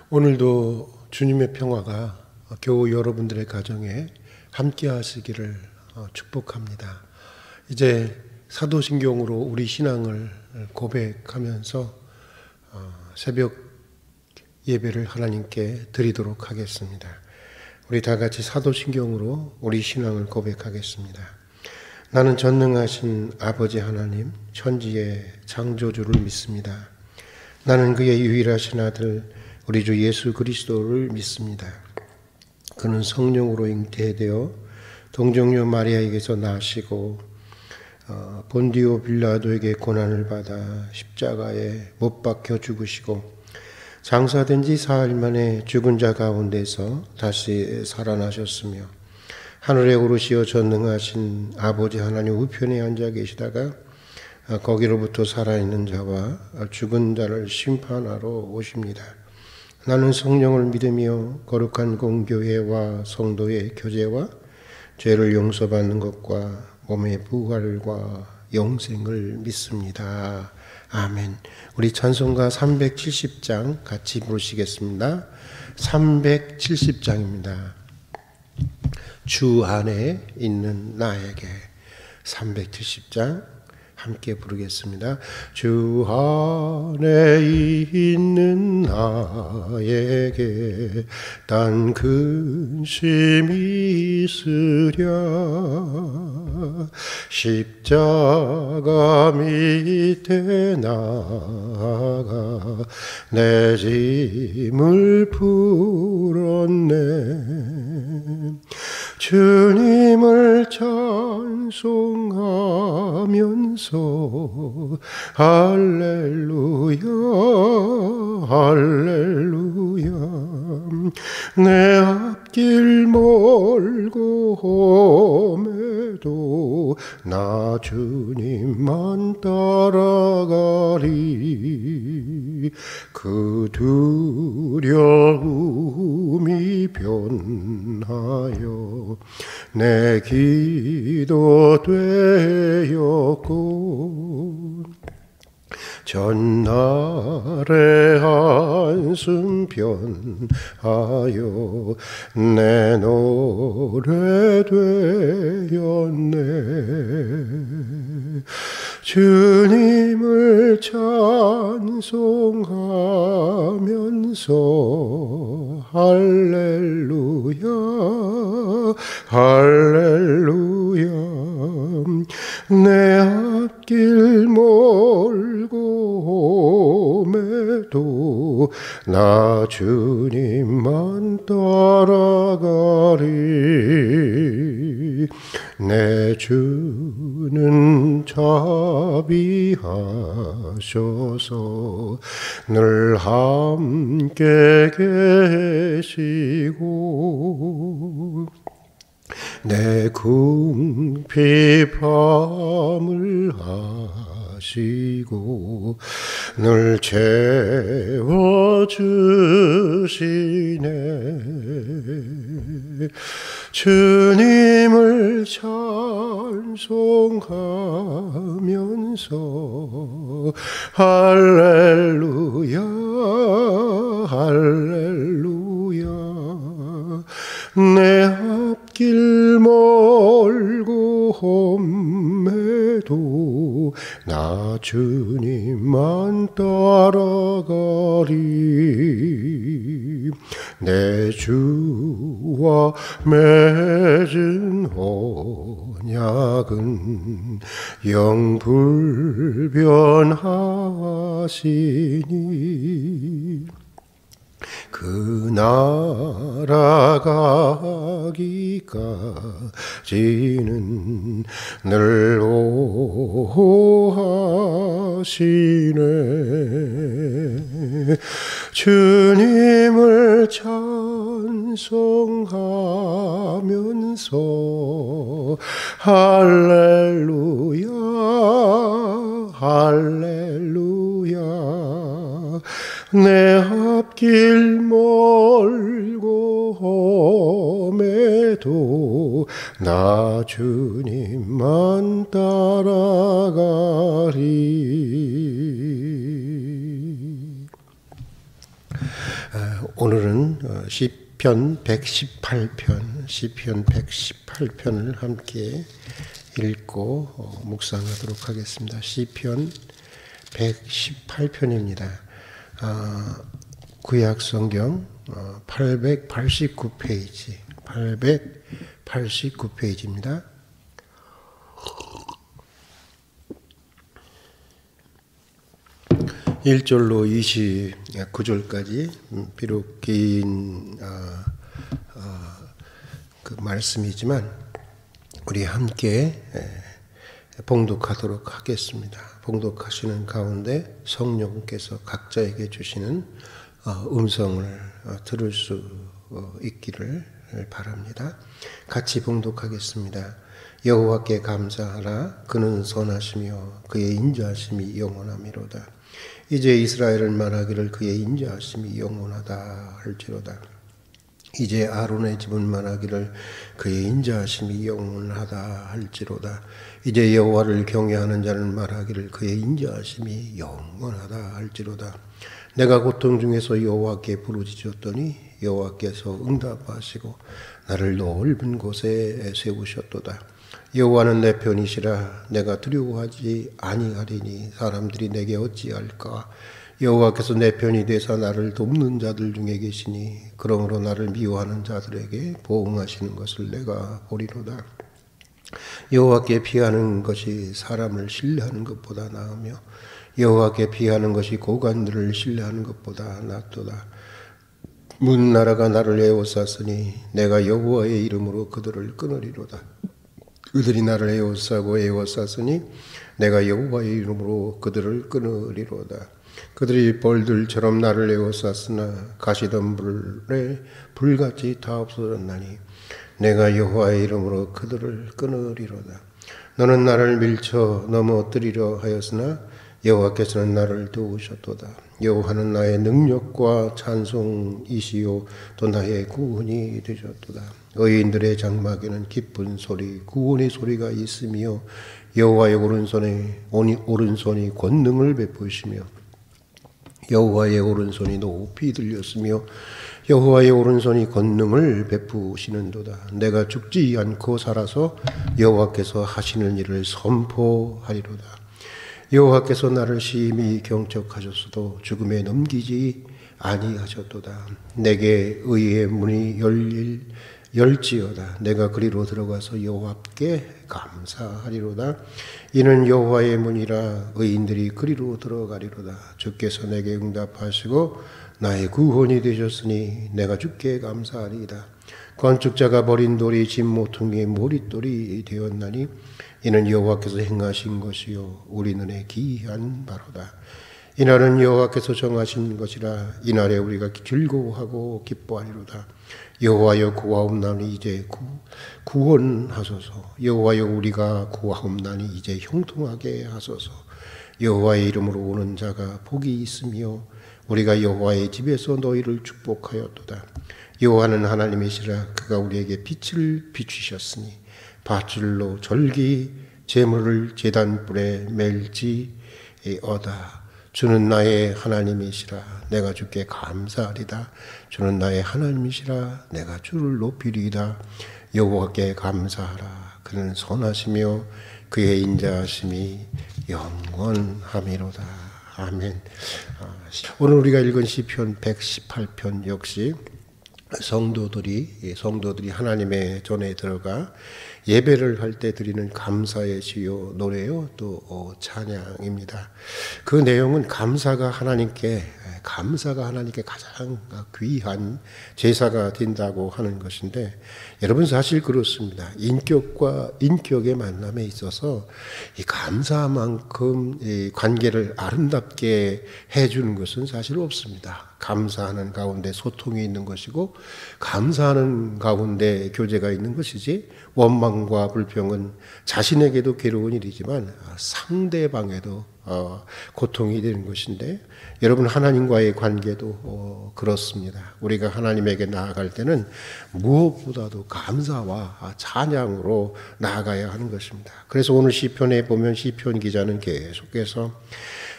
오늘도 주님의 평화가 교우 여러분들의 가정에 함께 하시기를 축복합니다. 이제 사도신경으로 우리 신앙을 고백하면서 새벽 예배를 하나님께 드리도록 하겠습니다. 우리 다 같이 사도신경으로 우리 신앙을 고백하겠습니다. 나는 전능하신 아버지 하나님, 천지의 창조주를 믿습니다. 나는 그의 유일하신 아들 우리 주 예수 그리스도를 믿습니다. 그는 성령으로 잉태되어 동정녀 마리아에게서 나시고 본디오 빌라도에게 고난을 받아 십자가에 못 박혀 죽으시고 장사된 지 사흘 만에 죽은 자 가운데서 다시 살아나셨으며 하늘에 오르시어 전능하신 아버지 하나님 우편에 앉아 계시다가 거기로부터 살아있는 자와 죽은 자를 심판하러 오십니다. 나는 성령을 믿으며 거룩한 공교회와 성도의 교제와 죄를 용서받는 것과 몸의 부활과 영생을 믿습니다. 아멘. 우리 찬송가 370장 같이 부르시겠습니다. 370장입니다. 주 안에 있는 나에게 370장 함께 부르겠습니다. 주 안에 있는 나에게 단 근심이 있으랴 십자가 밑에 나가 내 짐을 풀었네. 주님을 찬송하면서 할렐루야 할렐루야 내 앞길 멀고 험해도 나 주님만 따라가리. 그 두려움이 변하여 내 기도 되었고 전날의 한숨 변하여 내 노래 되었네. 주님을 찬송하면서 할렐루야 할렐루야 내 앞길 멀고 험해도 나 주님만 따라가리. 내 주는 자비하셔서 늘 함께 계시고 내 궁핍함을 하시고 늘 채워주시네. 주님을 찬송하면서 할렐루야 할렐루야 내 앞길 멀고 험해도 나 주님만 따라가리. 내 주와 맺은 언약은 영불변하시니 그 나라 가기까지는 늘 오하시네. 주님을 찬송하면서 할렐루야 할렐루야 내 앞길 멀고 험해도 나 주님만 따라가리. 오늘은 시편 118편을 함께 읽고 묵상하도록 하겠습니다. 시편 118편입니다. 구약성경 889페이지입니다. 1절로 29절까지 비록 긴 그 말씀이지만 우리 함께 봉독하도록 하겠습니다. 봉독하시는 가운데 성령께서 각자에게 주시는 음성을 들을 수 있기를 바랍니다. 같이 봉독하겠습니다. 여호와께 감사하라. 그는 선하시며 그의 인자하심이 영원하미로다. 이제 이스라엘은 말하기를 그의 인자하심이 영원하다 할지로다. 이제 아론의 집은 말하기를 그의 인자하심이 영원하다 할지로다. 이제 여호와를 경외하는 자는 말하기를 그의 인자하심이 영원하다 할지로다. 내가 고통 중에서 여호와께 부르짖었더니 여호와께서 응답하시고 나를 넓은 곳에 세우셨도다. 여호와는 내 편이시라. 내가 두려워하지 아니하리니 사람들이 내게 어찌할까. 여호와께서 내 편이 되사 나를 돕는 자들 중에 계시니 그러므로 나를 미워하는 자들에게 보응하시는 것을 내가 보리로다. 여호와께 피하는 것이 사람을 신뢰하는 것보다 나으며 여호와께 피하는 것이 고관들을 신뢰하는 것보다 낫도다. 문 나라가 나를 에워쌌으니 내가 여호와의 이름으로 그들을 끊으리로다. 그들이 나를 에워쌌으니 내가 여호와의 이름으로 그들을 끊으리로다. 그들이 벌들처럼 나를 에워쌌으나 가시던 불에 불같이 다 없어졌나니 내가 여호와의 이름으로 그들을 끊으리로다. 너는 나를 밀쳐 넘어뜨리려 하였으나 여호와께서는 나를 도우셨도다. 여호와는 나의 능력과 찬송이시요 또 나의 구원이 되셨도다. 의인들의 장막에는 기쁜 소리, 구원의 소리가 있으며 여호와의 오른손이 권능을 베푸시며 여호와의 오른손이 높이 들렸으며 여호와의 오른손이 권능을 베푸시는도다. 내가 죽지 않고 살아서 여호와께서 하시는 일을 선포하리로다. 여호와께서 나를 심히 경척하셨어도 죽음에 넘기지 아니하셨도다. 내게 의의 문이 열지어다. 내가 그리로 들어가서 여호와께 감사하리로다. 이는 여호와의 문이라. 의인들이 그리로 들어가리로다. 주께서 내게 응답하시고 나의 구원이 되셨으니 내가 주께 감사하리이다. 건축자가 버린 돌이 집 모퉁이의 머릿돌이 되었나니 이는 여호와께서 행하신 것이요 우리 눈에 기이한 바로다. 이날은 여호와께서 정하신 것이라. 이날에 우리가 즐거워하고 기뻐하리로다. 여호와여 구하옵나니 이제 구원하소서. 여호와여 우리가 구하옵나니 이제 형통하게 하소서. 여호와의 이름으로 오는 자가 복이 있으며 우리가 여호와의 집에서 너희를 축복하였도다. 여호와는 하나님이시라. 그가 우리에게 빛을 비추셨으니 밧줄로 절기 제물을 제단불에 멜지어다. 주는 나의 하나님이시라. 내가 주께 감사하리다. 주는 나의 하나님이시라. 내가 주를 높이리이다. 여호와께 감사하라. 그는 선하시며 그의 인자하심이 영원함이로다. 아멘. 오늘 우리가 읽은 시편 118편 역시 성도들이 하나님의 전에 들어가 예배를 할 때 드리는 감사의 시요 노래요 또 찬양입니다. 그 내용은 감사가 하나님께 가장 귀한 제사가 된다고 하는 것인데, 여러분 사실 그렇습니다. 인격과 인격의 만남에 있어서 이 감사만큼 이 관계를 아름답게 해주는 것은 사실 없습니다. 감사하는 가운데 소통이 있는 것이고 감사하는 가운데 교제가 있는 것이지, 원망과 불평은 자신에게도 괴로운 일이지만 상대방에도 고통이 되는 것인데, 여러분 하나님과의 관계도 그렇습니다. 우리가 하나님에게 나아갈 때는 무엇보다도 감사와 찬양으로 나아가야 하는 것입니다. 그래서 오늘 시편에 보면 시편 기자는 계속해서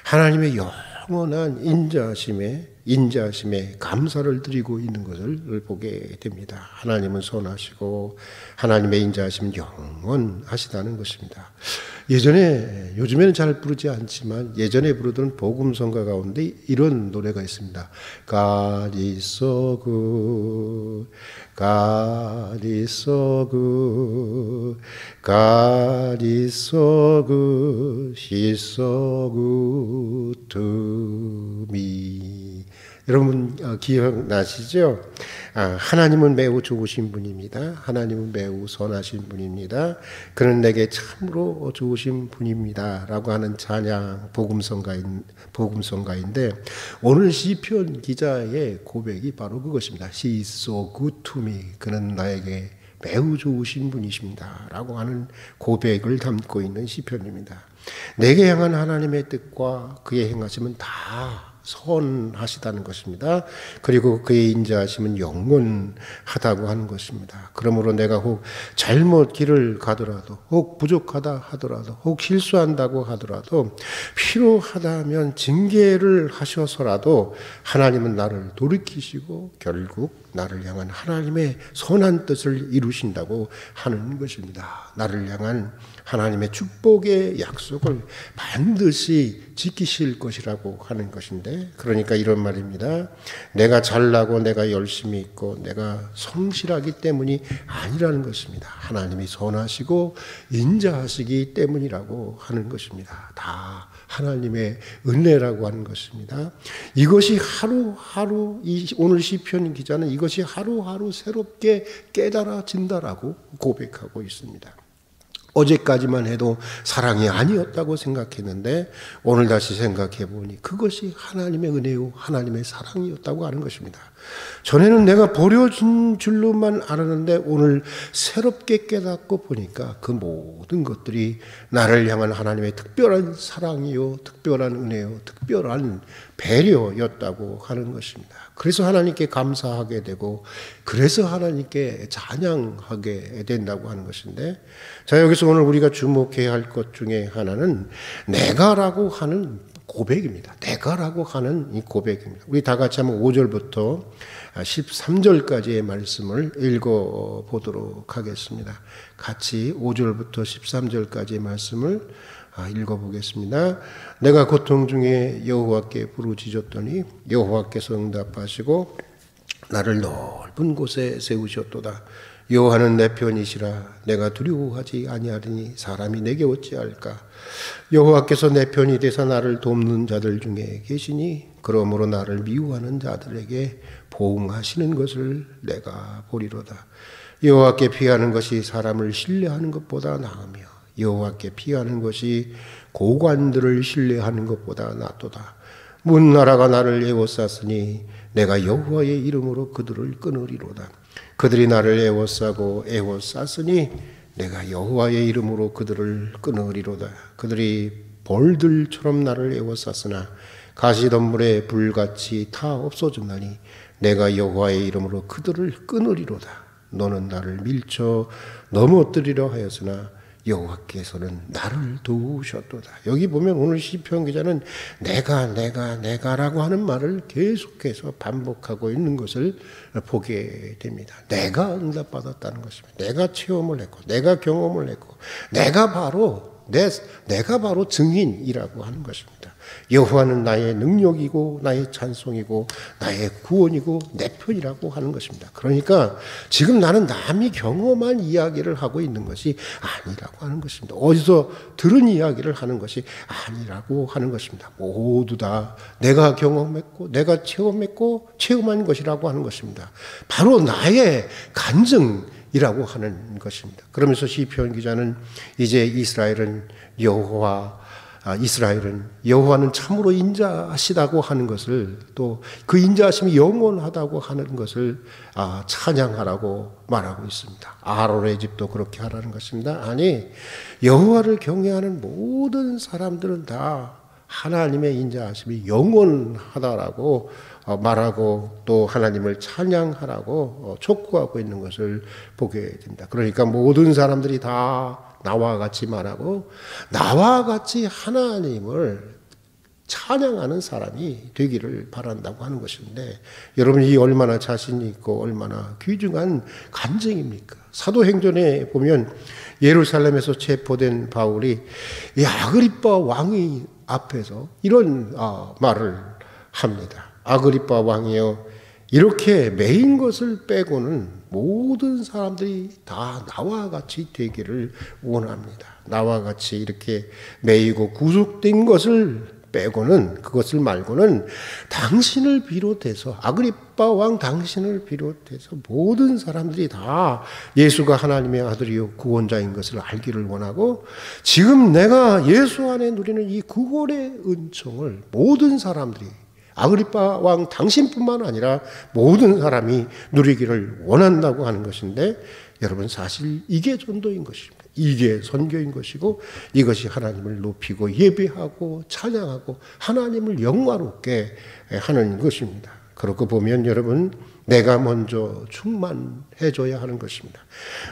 하나님의 영원한 인자하심에 인자하심에 감사를 드리고 있는 것을 보게 됩니다. 하나님은 선하시고 하나님의 인자하심은 영원하시다는 것입니다. 요즘에는 잘 부르지 않지만 예전에 부르던 복음성가 가운데 이런 노래가 있습니다. God is so good, God is so good, God is so good, He is so good to me. 여러분 기억나시죠? 하나님은 매우 좋으신 분입니다. 하나님은 매우 선하신 분입니다. 그는 내게 참으로 좋으신 분입니다. 라고 하는 찬양 복음성가인데 오늘 시편 기자의 고백이 바로 그것입니다. He is so good to me. 그는 나에게 매우 좋으신 분이십니다. 라고 하는 고백을 담고 있는 시편입니다. 내게 향한 하나님의 뜻과 그의 행하심은 다 선하시다는 것입니다. 그리고 그의 인자하심은 영원하다고 하는 것입니다. 그러므로 내가 혹 잘못 길을 가더라도, 혹 부족하다 하더라도, 혹 실수한다고 하더라도, 필요하다면 징계를 하셔서라도 하나님은 나를 돌이키시고 결국 나를 향한 하나님의 선한 뜻을 이루신다고 하는 것입니다. 나를 향한 하나님의 축복의 약속을 반드시 지키실 것이라고 하는 것인데, 그러니까 이런 말입니다. 내가 잘나고 내가 열심히 있고 내가 성실하기 때문이 아니라는 것입니다. 하나님이 선하시고 인자하시기 때문이라고 하는 것입니다. 다 하나님의 은혜라고 하는 것입니다. 이것이 하루하루 오늘 시편 기자는 이것이 하루하루 새롭게 깨달아진다라고 고백하고 있습니다. 어제까지만 해도 사랑이 아니었다고 생각했는데 오늘 다시 생각해 보니 그것이 하나님의 은혜요 하나님의 사랑이었다고 하는 것입니다. 전에는 내가 버려진 줄로만 알았는데 오늘 새롭게 깨닫고 보니까 그 모든 것들이 나를 향한 하나님의 특별한 사랑이요 특별한 은혜요 특별한 배려였다고 하는 것입니다. 그래서 하나님께 감사하게 되고 그래서 하나님께 찬양하게 된다고 하는 것인데, 자 여기서 오늘 우리가 주목해야 할 것 중에 하나는 내가라고 하는 고백입니다. 내가라고 하는 이 고백입니다. 우리 다 같이 한번 5절부터 13절까지의 말씀을 읽어보도록 하겠습니다. 같이 5절부터 13절까지의 말씀을 읽어보겠습니다. 내가 고통 중에 여호와께 부르짖었더니 여호와께서 응답하시고 나를 넓은 곳에 세우셨도다. 여호와는 내 편이시라. 내가 두려워하지 아니하리니 사람이 내게 어찌할까. 여호와께서 내 편이 되사 나를 돕는 자들 중에 계시니 그러므로 나를 미워하는 자들에게 보응하시는 것을 내가 보리로다. 여호와께 피하는 것이 사람을 신뢰하는 것보다 나으며 여호와께 피하는 것이 고관들을 신뢰하는 것보다 낫도다. 문나라가 나를 에워쌌으니 내가 여호와의 이름으로 그들을 끊으리로다. 그들이 나를 에워쌌으니 내가 여호와의 이름으로 그들을 끊으리로다. 그들이 벌들처럼 나를 에워쌌으나 가시덤불에 불같이 다 없어졌나니 내가 여호와의 이름으로 그들을 끊으리로다. 너는 나를 밀쳐 넘어뜨리려 하였으나 여호와께서는 나를 도우셨도다. 여기 보면 오늘 시편 기자는 내가라고 하는 말을 계속해서 반복하고 있는 것을 보게 됩니다. 내가 응답받았다는 것입니다. 내가 체험을 했고 내가 경험을 했고 내가 바로 증인이라고 하는 것입니다. 여호와는 나의 능력이고 나의 찬송이고 나의 구원이고 내 편이라고 하는 것입니다. 그러니까 지금 나는 남이 경험한 이야기를 하고 있는 것이 아니라고 하는 것입니다. 어디서 들은 이야기를 하는 것이 아니라고 하는 것입니다. 모두 다 내가 경험했고 내가 체험했고 체험한 것이라고 하는 것입니다. 바로 나의 간증이라고 하는 것입니다. 그러면서 시편 기자는 이제 이스라엘은 여호와는 참으로 인자하시다고 하는 것을, 또 그 인자하심이 영원하다고 하는 것을 찬양하라고 말하고 있습니다. 아론의 집도 그렇게 하라는 것입니다. 아니, 여호와를 경외하는 모든 사람들은 다 하나님의 인자하심이 영원하다라고 말하고 또 하나님을 찬양하라고 촉구하고 있는 것을 보게 됩니다. 그러니까 모든 사람들이 다 나와 같이 말하고 나와 같이 하나님을 찬양하는 사람이 되기를 바란다고 하는 것인데, 여러분 이 얼마나 자신 있고 얼마나 귀중한 간증입니까? 사도행전에 보면 예루살렘에서 체포된 바울이 이 아그리빠 왕이 앞에서 이런 말을 합니다. 아그리빠 왕이여, 이렇게 매인 것을 빼고는 모든 사람들이 다 나와 같이 되기를 원합니다. 나와 같이 이렇게 매이고 구속된 것을 빼고는, 그것을 말고는 당신을 비롯해서, 아그리빠 왕 당신을 비롯해서 모든 사람들이 다 예수가 하나님의 아들이요 구원자인 것을 알기를 원하고, 지금 내가 예수 안에 누리는 이 구원의 은총을 모든 사람들이, 아그리빠 왕 당신뿐만 아니라 모든 사람이 누리기를 원한다고 하는 것인데, 여러분 사실 이게 전도인 것입니다. 이게 선교인 것이고, 이것이 하나님을 높이고 예배하고 찬양하고 하나님을 영화롭게 하는 것입니다. 그렇고 보면 여러분, 내가 먼저 충만해져야 하는 것입니다.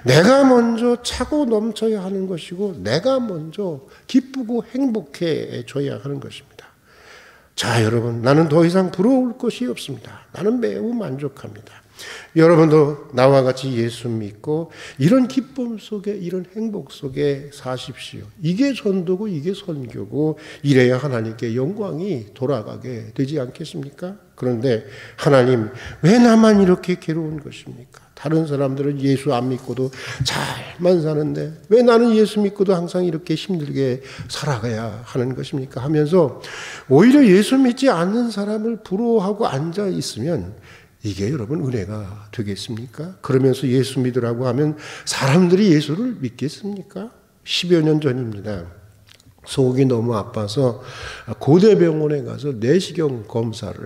내가 먼저 차고 넘쳐야 하는 것이고, 내가 먼저 기쁘고 행복해져야 하는 것입니다. 자, 여러분, 나는 더 이상 부러울 것이 없습니다. 나는 매우 만족합니다. 여러분도 나와 같이 예수 믿고 이런 기쁨 속에, 이런 행복 속에 사십시오. 이게 전도고 이게 선교고, 이래야 하나님께 영광이 돌아가게 되지 않겠습니까? 그런데 하나님, 왜 나만 이렇게 괴로운 것입니까? 다른 사람들은 예수 안 믿고도 잘만 사는데 왜 나는 예수 믿고도 항상 이렇게 힘들게 살아가야 하는 것입니까? 하면서 오히려 예수 믿지 않는 사람을 부러워하고 앉아 있으면 이게 여러분 은혜가 되겠습니까? 그러면서 예수 믿으라고 하면 사람들이 예수를 믿겠습니까? 10여 년 전입니다. 속이 너무 아파서 고대병원에 가서 내시경 검사를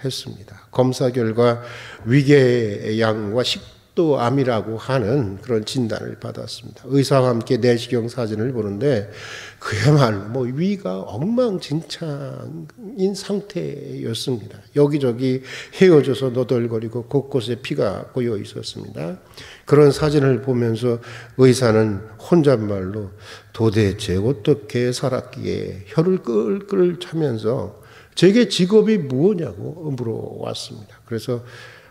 했습니다. 검사 결과 위궤양과 식도암이라고 하는 그런 진단을 받았습니다. 의사와 함께 내시경 사진을 보는데 그야말로 위가 엉망진창인 상태였습니다. 여기저기 헤어져서 너덜거리고 곳곳에 피가 고여 있었습니다. 그런 사진을 보면서 의사는 혼잣말로 도대체 어떻게 살았기에 혀를 끌끌 차면서 제게 직업이 무엇냐고 물어왔습니다. 그래서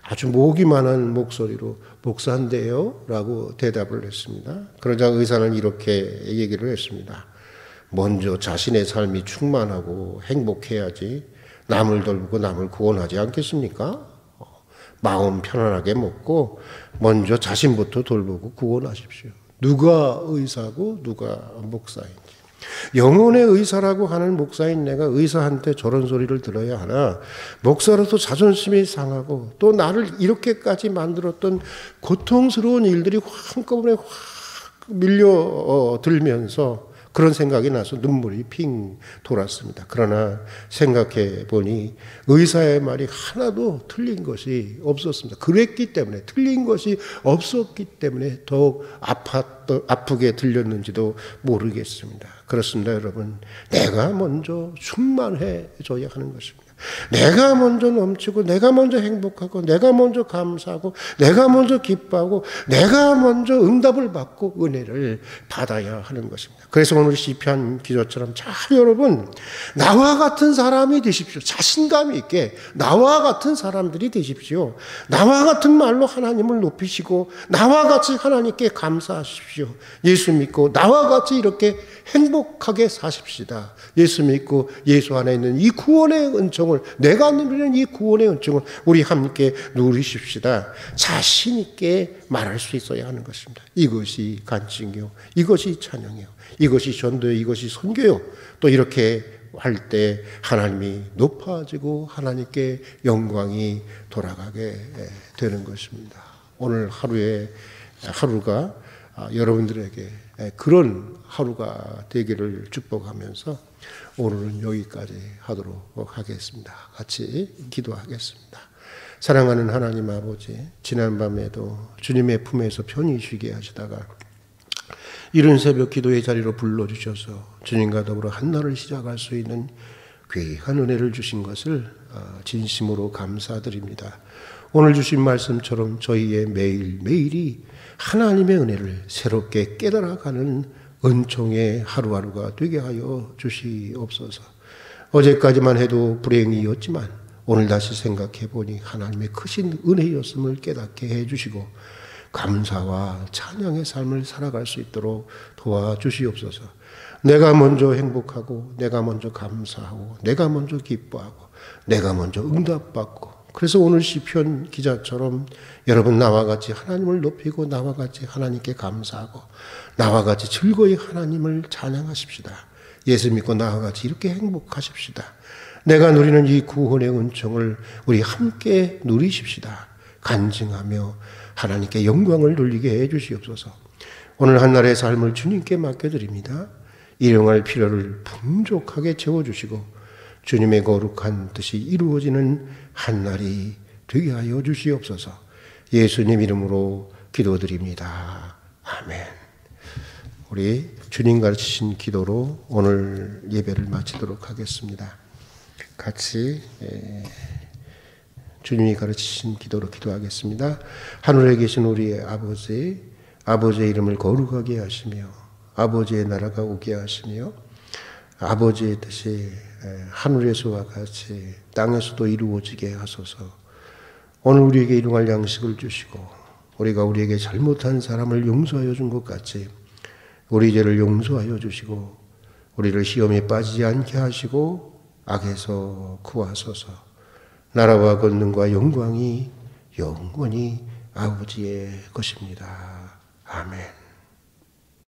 아주 목이만한 목소리로 목사인데요? 라고 대답을 했습니다. 그러자 의사는 이렇게 얘기를 했습니다. 먼저 자신의 삶이 충만하고 행복해야지 남을 돌보고 남을 구원하지 않겠습니까? 마음 편안하게 먹고 먼저 자신부터 돌보고 구원하십시오. 누가 의사고 누가 목사인지. 영혼의 의사라고 하는 목사인 내가 의사한테 저런 소리를 들어야 하나, 목사로서 자존심이 상하고 또 나를 이렇게까지 만들었던 고통스러운 일들이 한꺼번에 확 밀려들면서 그런 생각이 나서 눈물이 핑 돌았습니다. 그러나 생각해 보니 의사의 말이 하나도 틀린 것이 없었습니다. 그랬기 때문에, 틀린 것이 없었기 때문에 더욱 아프게 들렸는지도 모르겠습니다. 그렇습니다, 여러분. 내가 먼저 충만해져야 하는 것입니다. 내가 먼저 넘치고, 내가 먼저 행복하고, 내가 먼저 감사하고, 내가 먼저 기뻐하고, 내가 먼저 응답을 받고 은혜를 받아야 하는 것입니다. 그래서 오늘 시편 기도처럼 자, 여러분, 나와 같은 사람이 되십시오. 자신감 있게 나와 같은 사람들이 되십시오. 나와 같은 말로 하나님을 높이시고 나와 같이 하나님께 감사하십시오. 예수 믿고 나와 같이 이렇게 행복하게 사십시다. 예수 믿고 예수 안에 있는 이 구원의 은총을, 내가 누리는 이 구원의 은총을 우리 함께 누리십시다. 자신 있게 말할 수 있어야 하는 것입니다. 이것이 간증이요, 이것이 찬양이요, 이것이 전도요, 이것이 선교요. 또 이렇게 할 때 하나님이 높아지고 하나님께 영광이 돌아가게 되는 것입니다. 오늘 하루가 여러분들에게 그런 하루가 되기를 축복하면서 오늘은 여기까지 하도록 하겠습니다. 같이 기도하겠습니다. 사랑하는 하나님 아버지, 지난밤에도 주님의 품에서 편히 쉬게 하시다가 이른 새벽 기도의 자리로 불러주셔서 주님과 더불어 한날을 시작할 수 있는 귀한 은혜를 주신 것을 진심으로 감사드립니다. 오늘 주신 말씀처럼 저희의 매일매일이 하나님의 은혜를 새롭게 깨달아가는 은총의 하루하루가 되게 하여 주시옵소서. 어제까지만 해도 불행이었지만 오늘 다시 생각해 보니 하나님의 크신 은혜였음을 깨닫게 해주시고 감사와 찬양의 삶을 살아갈 수 있도록 도와주시옵소서. 내가 먼저 행복하고 내가 먼저 감사하고 내가 먼저 기뻐하고 내가 먼저 응답받고, 그래서 오늘 시편 기자처럼 여러분 나와 같이 하나님을 높이고 나와 같이 하나님께 감사하고 나와 같이 즐거이 하나님을 찬양하십시다. 예수 믿고 나와 같이 이렇게 행복하십시다. 내가 누리는 이 구원의 은총을 우리 함께 누리십시다. 간증하며 하나님께 영광을 돌리게 해주시옵소서. 오늘 한날의 삶을 주님께 맡겨드립니다. 일용할 필요를 풍족하게 채워주시고 주님의 거룩한 뜻이 이루어지는 한날이 되게 하여 주시옵소서. 예수님 이름으로 기도드립니다. 아멘. 우리 주님 가르치신 기도로 오늘 예배를 마치도록 하겠습니다. 같이 주님이 가르치신 기도로 기도하겠습니다. 하늘에 계신 우리의 아버지, 아버지의 이름을 거룩하게 하시며 아버지의 나라가 오게 하시며 아버지의 뜻이 하늘에서와 같이 땅에서도 이루어지게 하소서. 오늘 우리에게 일용할 양식을 주시고 우리가 우리에게 잘못한 사람을 용서하여 준 것 같이 우리 죄를 용서하여 주시고 우리를 시험에 빠지지 않게 하시고 악에서 구하소서. 나라와 권능과 영광이 영원히 아버지의 것입니다. 아멘.